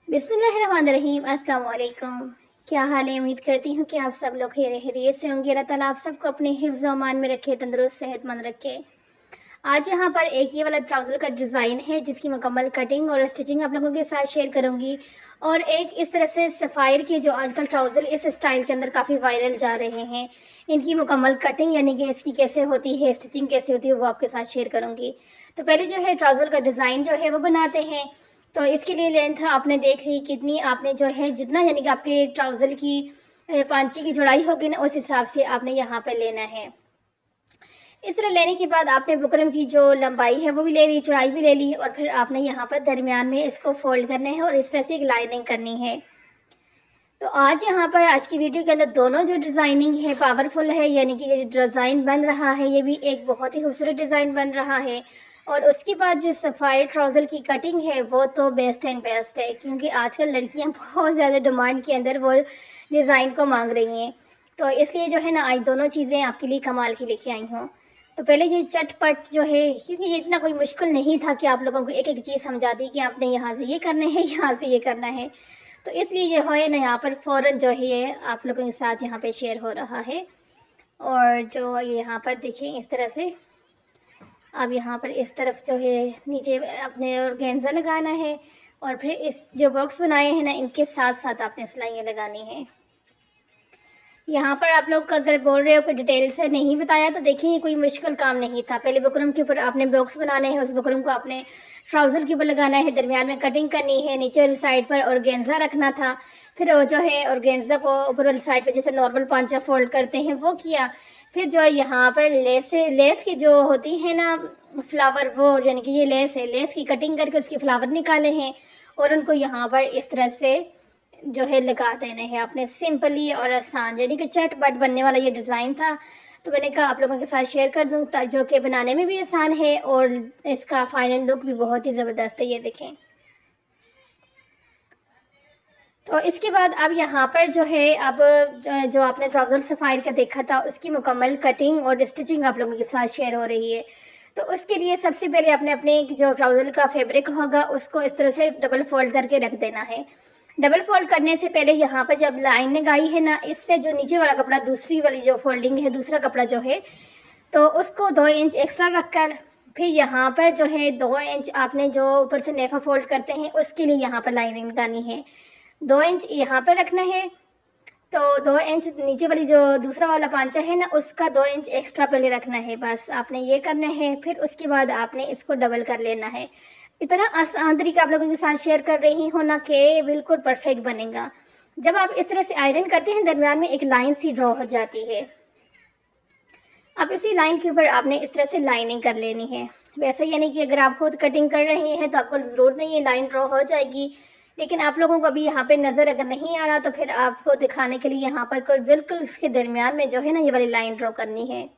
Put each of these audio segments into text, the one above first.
बिस्मिल्लाहिर्रहमानिर्रहीम। अस्सलाम वालेकुम। क्या हाल है? उम्मीद करती हूँ कि आप सब लोग खैरियत से होंगे। अल्लाह ताला आप सबको अपने हिफ्ज़ व अमान में रखे, तंदुरुस्त सेहतमंद रखे। आज यहाँ पर एक ये वाला ट्राउज़र का डिज़ाइन है जिसकी मुकम्मल कटिंग और स्टिचिंग आप लोगों के साथ शेयर करूँगी। और एक इस तरह से सफ़ायर के जो आजकल ट्राउज़र इस स्टाइल के अंदर काफ़ी वायरल जा रहे हैं, इनकी मुकम्मल कटिंग यानी कि इसकी कैसे होती है, स्टिचिंग कैसे होती है, वो आपके साथ शेयर करूँगी। तो पहले जो है ट्राउज़र का डिज़ाइन जो है वो बनाते हैं। तो इसके लिए लेंथ आपने देख ली कितनी, आपने जो है जितना यानी कि आपके ट्राउज़र की पांची की चौड़ाई होगी ना, उस हिसाब से आपने यहाँ पे लेना है। इस तरह लेने के बाद आपने बुकरम की जो लंबाई है वो भी ले ली, चौड़ाई भी ले ली, और फिर आपने यहाँ पर दरमियान में इसको फोल्ड करना है और इस तरह से एक लाइनिंग करनी है। तो आज की वीडियो के अंदर दोनों जो डिज़ाइनिंग है पावरफुल है, यानी कि ये जो डिज़ाइन बन रहा है ये भी एक बहुत ही खूबसूरत डिज़ाइन बन रहा है। और उसके बाद जो सफ़ायर ट्राउज़र की कटिंग है वो तो बेस्ट एंड बेस्ट है, क्योंकि आजकल लड़कियां बहुत ज़्यादा डिमांड के अंदर वो डिज़ाइन को मांग रही हैं। तो इसलिए जो है ना, आज दोनों चीज़ें आपके लिए कमाल की लेके आई हूँ। तो पहले ये चटपट जो है, क्योंकि ये इतना कोई मुश्किल नहीं था कि आप लोगों को एक एक चीज़ समझा दी कि आपने यहाँ से ये करना है यहाँ से ये करना है। तो इसलिए जो है ना, यहाँ पर फ़ौरन जो है आप लोगों के साथ यहाँ पे शेयर हो रहा है। और जो यहाँ पर देखिए इस तरह से, अब यहाँ पर इस तरफ जो है नीचे अपने ऑर्गेन्जा लगाना है, और फिर इस जो बॉक्स बनाए हैं ना, इनके साथ साथ आपने सिलाइयाँ लगानी हैं। यहाँ पर आप लोग अगर बोल रहे हो कि डिटेल से नहीं बताया, तो देखिए ये कोई मुश्किल काम नहीं था। पहले बुकरम के ऊपर आपने बॉक्स बनाने हैं, उस बुकरम को आपने ट्राउज़र के ऊपर लगाना है, दरमियान में कटिंग करनी है, नीचे वाली साइड पर ऑर्गेन्जा रखना था। फिर वो जो है ऑर्गेन्जा को ऊपर वाली साइड पर जैसे नॉर्मल पांचा फोल्ड करते हैं वो किया। फिर जो है यहाँ पर लेस की जो होती है ना फ्लावर, वो यानी कि ये लेस है, लेस की कटिंग करके उसके फ्लावर निकाले हैं और उनको यहाँ पर इस तरह से जो है लगा देने हैं आपने, सिंपली और आसान, यानी कि चटपट बनने वाला ये डिज़ाइन था। तो मैंने कहा आप लोगों के साथ शेयर कर दूँ, जो कि बनाने में भी आसान है और इसका फाइनल लुक भी बहुत ही ज़बरदस्त है। ये देखें। तो इसके बाद अब यहाँ पर जो है, अब जो आपने ट्राउज़र सफ़ायर का देखा था उसकी मुकम्मल कटिंग और स्टिचिंग आप लोगों के साथ शेयर हो रही है। तो उसके लिए सबसे पहले आपने अपने जो ट्राउज़र का फैब्रिक होगा उसको इस तरह से डबल फोल्ड करके रख देना है। डबल फोल्ड करने से पहले यहाँ पर जब लाइन लगाई है ना, इससे जो नीचे वाला कपड़ा, दूसरी वाली जो फोल्डिंग है, दूसरा कपड़ा जो है, तो उसको 2 इंच एक्स्ट्रा रखकर फिर यहाँ पर जो है 2 इंच आपने जो ऊपर से नेफा फोल्ड करते हैं उसके लिए यहाँ पर लाइनिंग लगानी है। 2 इंच यहाँ पर रखना है। तो 2 इंच नीचे वाली जो दूसरा वाला पांचा है ना, उसका 2 इंच एक्स्ट्रा पहले रखना है। बस आपने ये करना है, फिर उसके बाद आपने इसको डबल कर लेना है। इतना आसान तरीका आप लोगों के साथ शेयर कर रही हूँ ना कि बिल्कुल परफेक्ट बनेगा। जब आप इस तरह से आयरन करते हैं, दरमियान में एक लाइन सी ड्रॉ हो जाती है। अब इसी लाइन के ऊपर आपने इस तरह से लाइनिंग कर लेनी है। वैसे यानी कि अगर आप खुद कटिंग कर रहे हैं तो आपको ज़रूरत नहीं है, लाइन ड्रॉ हो जाएगी। लेकिन आप लोगों को अभी यहाँ पे नज़र अगर नहीं आ रहा, तो फिर आपको दिखाने के लिए यहाँ पर कोई बिल्कुल इसके दरमियान में जो है ना, ये वाली लाइन ड्रॉ करनी है।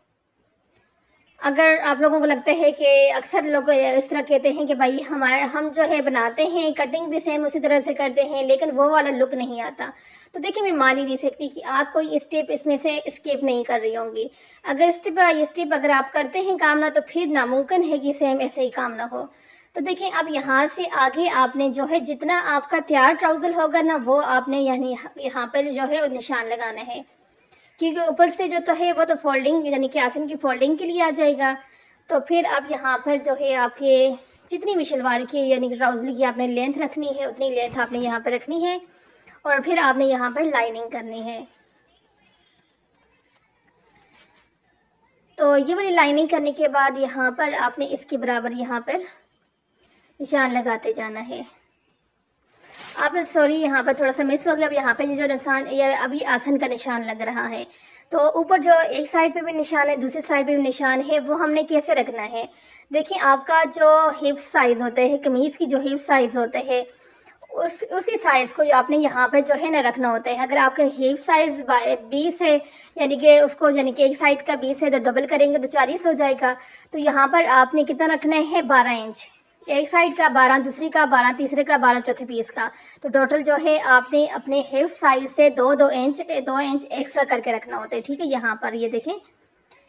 अगर आप लोगों को लगता है कि अक्सर लोग इस तरह कहते हैं कि भाई हम जो है बनाते हैं, कटिंग भी सेम उसी तरह से करते हैं, लेकिन वो वाला लुक नहीं आता, तो देखिए मैं मान ही नहीं सकती कि आप कोई स्टेप इसमें से स्किप नहीं कर रही होंगी। अगर स्टेप बाय स्टेप अगर आप करते हैं काम ना, तो फिर नामुमकिन है कि सेम ऐसे ही काम ना हो। तो देखिए अब यहाँ से आगे आपने जो है जितना आपका तैयार ट्राउज़र होगा ना, वो आपने यानी यहाँ पर जो है निशान लगाना है, क्योंकि ऊपर से जो तो है वो तो फोल्डिंग यानी कि आसन की फोल्डिंग के लिए आ जाएगा। तो फिर अब यहाँ पर जो है आपके जितनी भी शलवार की यानी कि ट्राउज़र की आपने लेंथ रखनी है, उतनी लेंथ आपने यहाँ पर रखनी है, और फिर आपने यहाँ पर लाइनिंग करनी है। तो ये वाली लाइनिंग करने के बाद यहाँ पर आपने इसके बराबर यहाँ पर निशान लगाते जाना है। अब सॉरी, यहाँ पर थोड़ा सा मिस हो गया। अब यहाँ पे जो निशान, ये अभी आसन का निशान लग रहा है, तो ऊपर जो एक साइड पे भी निशान है, दूसरी साइड पे भी निशान है, वो हमने कैसे रखना है। देखिए आपका जो हिप साइज़ होते हैं, कमीज़ की जो हिप साइज़ होते हैं, उसी साइज़ को आपने यहाँ पे जो है ना रखना होता है। अगर आपका हिप साइज़ 20 है, यानी कि उसको यानी कि एक साइड का 20 है, तो डबल करेंगे तो 40 हो जाएगा। तो यहाँ पर आपने कितना रखना है, 12 इंच। एक साइड का 12, दूसरी का 12, तीसरे का 12, चौथे पीस का। तो टोटल जो है आपने अपने हिप साइज़ से 2 इंच एक्स्ट्रा करके रखना होता है। ठीक है, यहाँ पर ये देखें,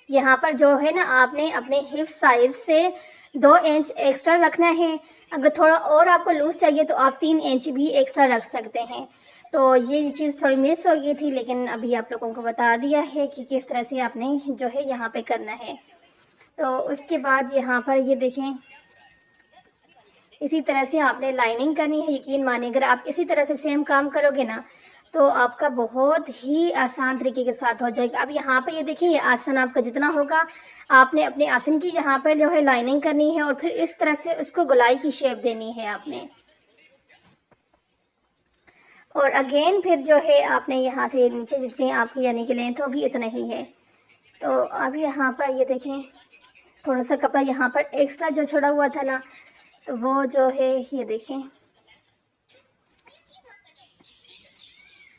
यहाँ पर जो है ना आपने अपने हिप साइज़ से 2 इंच एक्स्ट्रा रखना है। अगर थोड़ा और आपको लूज़ चाहिए तो आप 3 इंच भी एक्स्ट्रा रख सकते हैं। तो ये चीज़ थोड़ी मिस हो गई थी, लेकिन अभी आप लोगों को बता दिया है कि किस तरह से आपने जो है यहाँ पे करना है। तो उसके बाद यहाँ पर ये देखें, इसी तरह से आपने लाइनिंग करनी है। यकीन मानिए अगर आप इसी तरह से सेम काम करोगे ना तो आपका बहुत ही आसान तरीके के साथ हो जाएगा। अब यहाँ पे ये देखिए, ये आसन आपका जितना होगा आपने अपने आसन की यहाँ पर जो है लाइनिंग करनी है और फिर इस तरह से उसको गोलाई की शेप देनी है आपने। और अगेन फिर जो है आपने यहाँ से नीचे जितनी आपकी यानी कि लेंथ होगी इतना ही है। तो अब यहाँ पर ये देखें, थोड़ा सा कपड़ा यहाँ पर एक्स्ट्रा जो छोड़ा हुआ था ना, तो वो जो है ये देखें।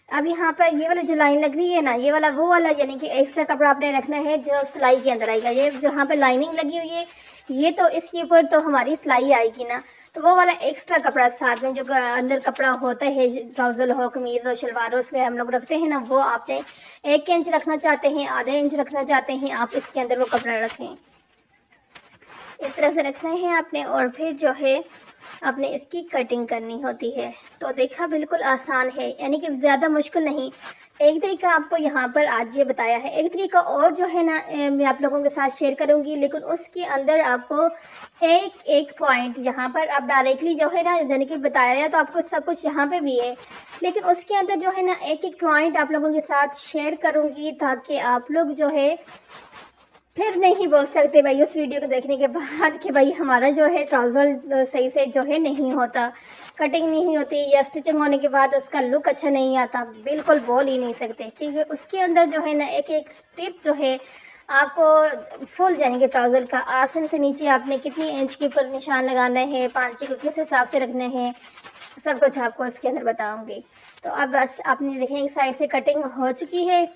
अब यहाँ पर ये वाला जो लाइन लग रही है ना, ये वाला वो वाला यानी कि एक्स्ट्रा कपड़ा आपने रखना है जो सिलाई के अंदर आएगा। ये जहाँ पर लाइनिंग लगी हुई है ये तो इसके ऊपर तो हमारी सिलाई आएगी ना, तो वो वाला एक्स्ट्रा कपड़ा साथ में जो अंदर कपड़ा होता है, ट्राउज़र हो, कमीज़ हो, शलवार हो, उसमें हम लोग रखते हैं ना, वो आपने 1 इंच रखना चाहते हैं, आधा इंच रखना चाहते हैं, आप इसके अंदर वो कपड़ा रखें। इस तरह से रखना है आपने और फिर जो है आपने इसकी कटिंग करनी होती है। तो देखा, बिल्कुल आसान है, यानी कि ज़्यादा मुश्किल नहीं। एक तरीका आपको यहाँ पर आज ये बताया है, एक तरीका और जो है ना मैं आप लोगों के साथ शेयर करूँगी, लेकिन उसके अंदर आपको एक एक पॉइंट यहाँ पर आप डायरेक्टली जो है ना यानी कि बताया है तो आपको सब कुछ यहाँ पे भी है, लेकिन उसके अंदर जो है ना एक एक पॉइंट आप लोगों के साथ शेयर करूँगी ताकि आप लोग जो है फिर नहीं बोल सकते भाई उस वीडियो को देखने के बाद कि भाई हमारा जो है ट्राउज़र सही से जो है नहीं होता, कटिंग नहीं होती या स्टिचिंग होने के बाद उसका लुक अच्छा नहीं आता। बिल्कुल बोल ही नहीं सकते, क्योंकि उसके अंदर जो है ना एक एक स्टेप जो है आपको फुल जाएंगे ट्राउज़र का। आसन से नीचे आपने कितनी इंच के ऊपर निशान लगाना है, पांचे को किस हिसाब से रखना है, सब कुछ आपको उसके अंदर बताऊँगी। तो अब बस आपने देखें एक साइड से कटिंग हो चुकी है।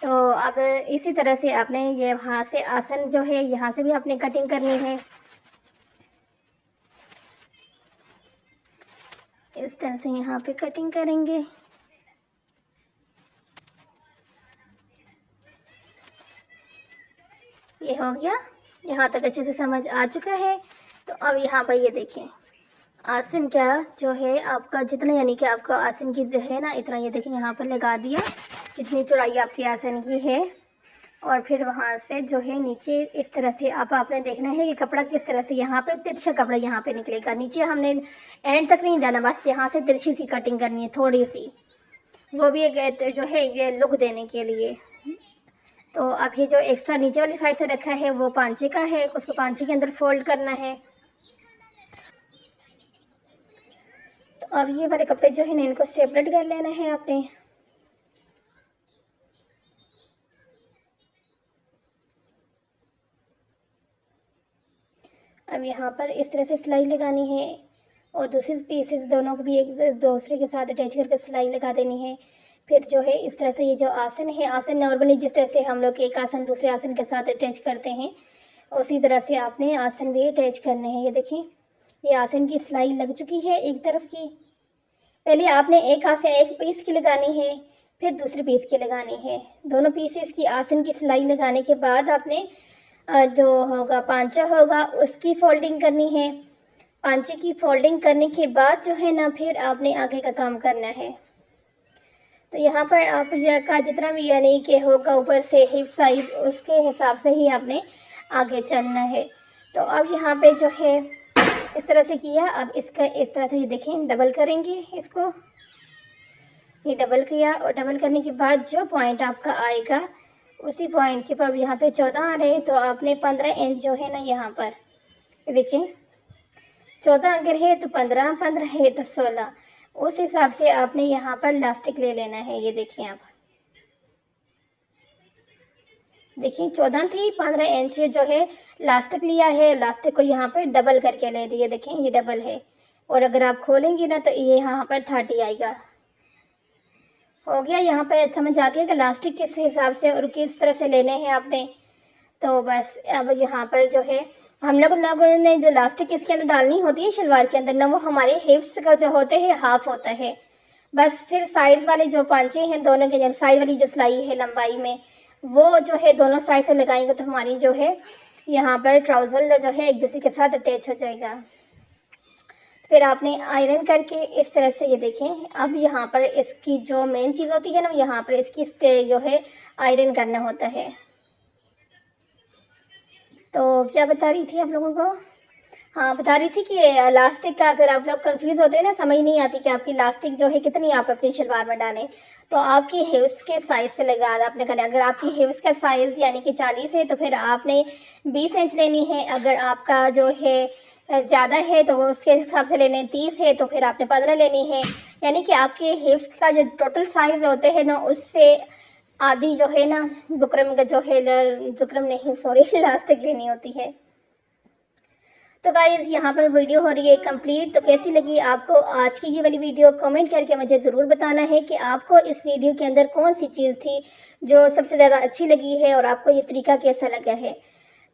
तो अब इसी तरह से आपने ये वहाँ से आसन जो है यहाँ से भी आपने कटिंग करनी है। इस तरह से यहाँ पे कटिंग करेंगे। ये हो गया, यहाँ तक अच्छे से समझ आ चुका है। तो अब यहाँ पर ये देखिए आसन का जो है आपका जितना यानी कि आपका आसन की जो है ना इतना, ये देखिए यहाँ पर लगा दिया जितनी चौड़ाई आपकी आसन की है। और फिर वहाँ से जो है नीचे इस तरह से आपने देखना है कि कपड़ा किस तरह से यहाँ पे तिरछा कपड़ा यहाँ पे निकलेगा। नीचे हमने एंड तक नहीं जाना, बस यहाँ से तिरछी सी कटिंग करनी है थोड़ी सी, वो भी एक जो है ये लुक देने के लिए। तो अब ये जो एक्स्ट्रा नीचे वाली साइड से रखा है वो पांचे का है, उसको पांचे के अंदर फोल्ड करना है। तो अब ये वाले कपड़े जो है ना इनको सेपरेट कर लेना है आपने। अब यहाँ पर इस तरह से सिलाई लगानी है और दूसरे पीसेस दोनों को भी एक दूसरे के साथ अटैच करके सिलाई लगा देनी है। फिर जो है इस तरह से ये जो आसन है, आसन नॉर्मली जिस तरह से हम लोग एक आसन दूसरे आसन के साथ अटैच करते हैं उसी तरह से आपने आसन भी अटैच करने हैं। ये देखिए ये आसन की सिलाई लग चुकी है एक तरफ की। पहले आपने एक आसन एक पीस की लगानी है, फिर दूसरे पीस की लगानी है। दोनों पीसेस की आसन की सिलाई लगाने के बाद आपने जो होगा पांचा होगा उसकी फोल्डिंग करनी है। पांचे की फोल्डिंग करने के बाद जो है ना फिर आपने आगे का काम करना है। तो यहाँ पर आप का जितना भी यानी कि होगा ऊपर से हिप साइज उसके हिसाब से ही आपने आगे चलना है। तो अब यहाँ पे जो है इस तरह से किया, अब इसका इस तरह से देखें डबल करेंगे इसको। ये डबल किया और डबल करने के बाद जो पॉइंट आपका आएगा उसी पॉइंट के पर यहाँ पे 14 आ रहे हैं तो आपने 15 इंच जो है ना यहाँ पर देखिए 14 अगर है तो 15, 15 है तो 16, उस हिसाब से आपने यहाँ पर लास्टिक ले लेना है। ये देखिए आप देखिए 14 थी, 15 इंच जो है लास्टिक लिया है, लास्टिक को यहाँ पर डबल करके ले दिए। देखें ये डबल है और अगर आप खोलेंगे ना तो ये यहाँ पर 30 आएगा। हो गया, यहाँ पर समझ आ गया कि लास्टिक किस हिसाब से और किस तरह से लेने हैं आपने। तो बस अब यहाँ पर जो है हम लोगों ने जो लास्टिक इसके अंदर डालनी होती है शलवार के अंदर ना, वो हमारे हिप्स का जो होते हैं हाफ होता है। बस फिर साइड्स वाले जो पांचे हैं दोनों के साइड वाली जो सिलाई है लंबाई में वो जो है दोनों साइड से लगाएंगे तो हमारी जो है यहाँ पर ट्राउज़र जो है एक दूसरे के साथ अटैच हो जाएगा। फिर आपने आयरन करके इस तरह से, ये देखें, अब यहाँ पर इसकी जो मेन चीज़ होती है ना, यहाँ पर इसकी जो है आयरन करना होता है। तो क्या बता रही थी आप लोगों को? हाँ, बता रही थी कि इलास्टिक का अगर आप लोग कंफ्यूज होते हैं ना, समझ नहीं आती कि आपकी इलास्टिक जो है कितनी आप अपनी शलवार में डालें, तो आपकी हिप्स के साइज़ से लगा आपने करना। अगर आपकी हिप्स का साइज़ यानी कि 40 है तो फिर आपने 20 इंच लेनी है। अगर आपका जो है ज़्यादा है तो उसके हिसाब से लेने 30 है तो फिर आपने 15 लेनी है। यानी कि आपके हिप्स का जो टोटल साइज़ होते हैं ना, उससे आधी जो है ना बुकरम का जो है, बुकरम नहीं सॉरी इलास्टिक लेनी होती है। तो गाइज़ यहाँ पर वीडियो हो रही है कंप्लीट। तो कैसी लगी आपको आज की ये वाली वीडियो, कमेंट करके मुझे ज़रूर बताना है कि आपको इस वीडियो के अंदर कौन सी चीज़ थी जो सबसे ज़्यादा अच्छी लगी है और आपको ये तरीका कैसा लगा है।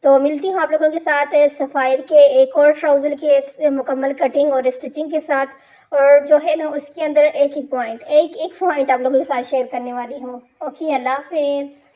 तो मिलती हूँ आप लोगों के साथ सफ़ायर के एक और ट्राउज़र के मुकम्मल कटिंग और स्टिचिंग के साथ, और जो है ना उसके अंदर एक एक पॉइंट आप लोगों के साथ शेयर करने वाली हूँ। ओके, अल्लाह हाफिज़।